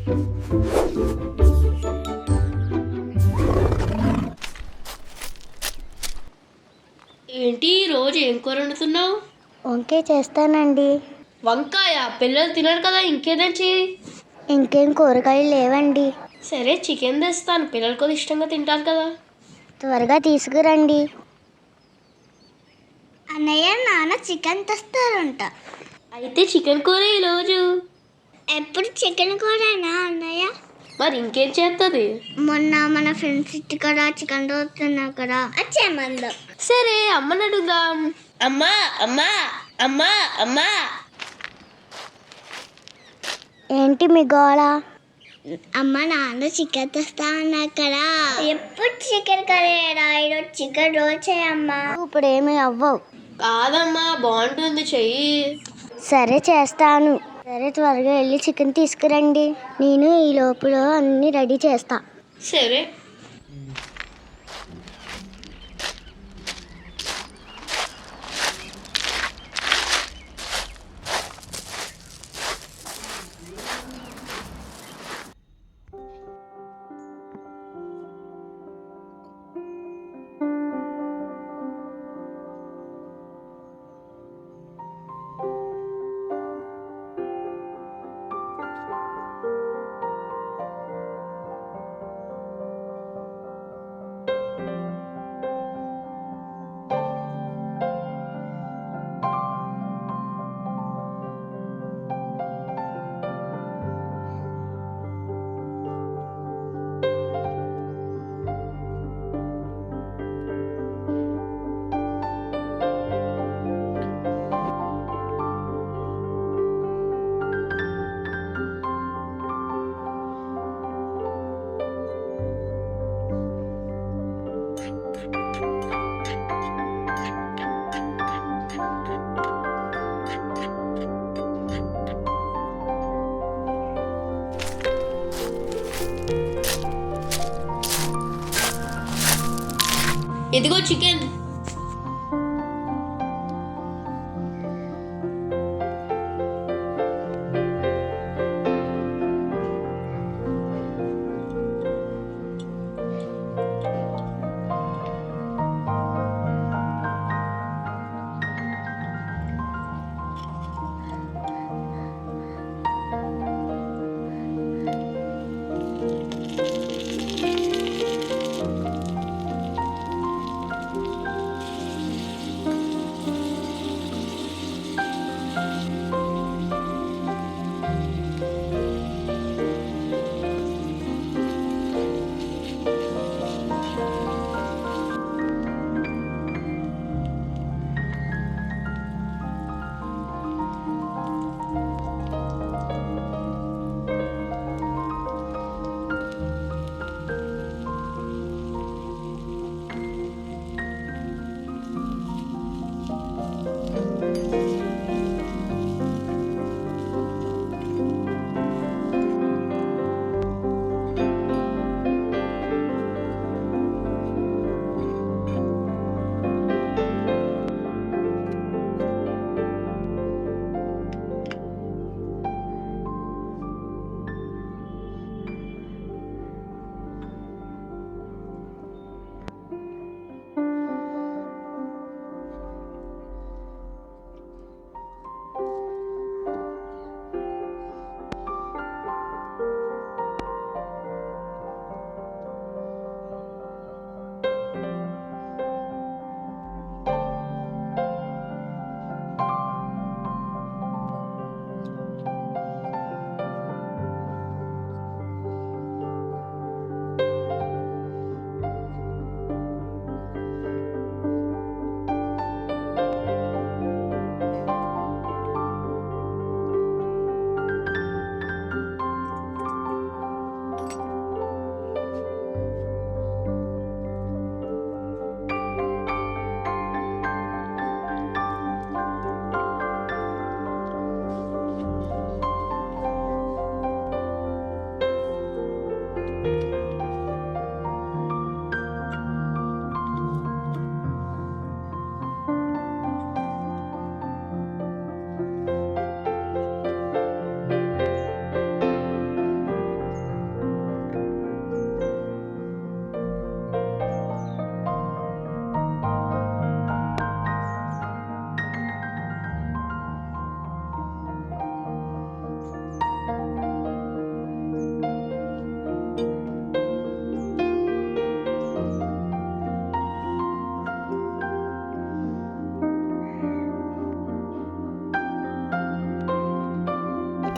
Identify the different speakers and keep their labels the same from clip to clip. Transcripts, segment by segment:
Speaker 1: ఏంటి రోజు ఏం కూర వండుతున్నావు?
Speaker 2: వంకాయ చేస్తానండి.
Speaker 1: వంకాయ పిల్లలు తినరు కదా, ఇంకేదైనా చెయ్యి.
Speaker 2: ఇంకేం కూరగాయలు లేవండి.
Speaker 1: సరే చికెన్ తెస్తాను, పిల్లలు కూడా ఇష్టంగా తింటారు కదా.
Speaker 2: త్వరగా తీసుకురండి. అన్నయ్య నాన్న చికెన్ తెస్తారంట.
Speaker 1: అయితే చికెన్ కూర ఈరోజు.
Speaker 2: ఎప్పుడు చికెన్ కూరనా అన్నయ్య?
Speaker 1: మరి ఇంకేం చేస్తుంది?
Speaker 2: మొన్న మన ఫ్రెండ్స్ ఇంటి కూడా చికెన్ దొరుకుతున్నా కదా, వచ్చేమందో.
Speaker 1: సరే అమ్మని అడుగుదాం. అమ్మా అమ్మా అమ్మా అమ్మా.
Speaker 2: ఏంటి మీ గోళ? అమ్మ నాన్న చికెన్ తెస్తా అన్నా కదా. ఎప్పుడు చికెన్ కర్రీరా, ఈరోజు చికెన్ రోజు చేయమ్మా. ఇప్పుడు ఏమి అవ్వవు.
Speaker 1: కాదమ్మా బాగుంటుంది, చెయ్యి.
Speaker 2: సరే చేస్తాను. సరే త్వరగా వెళ్ళి చికెన్ తీసుకురండి. నేను ఈ లోపల అన్ని రెడీ చేస్తా.
Speaker 1: సరే. ఇదిగో చికెన్.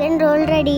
Speaker 2: Chicken roll ready.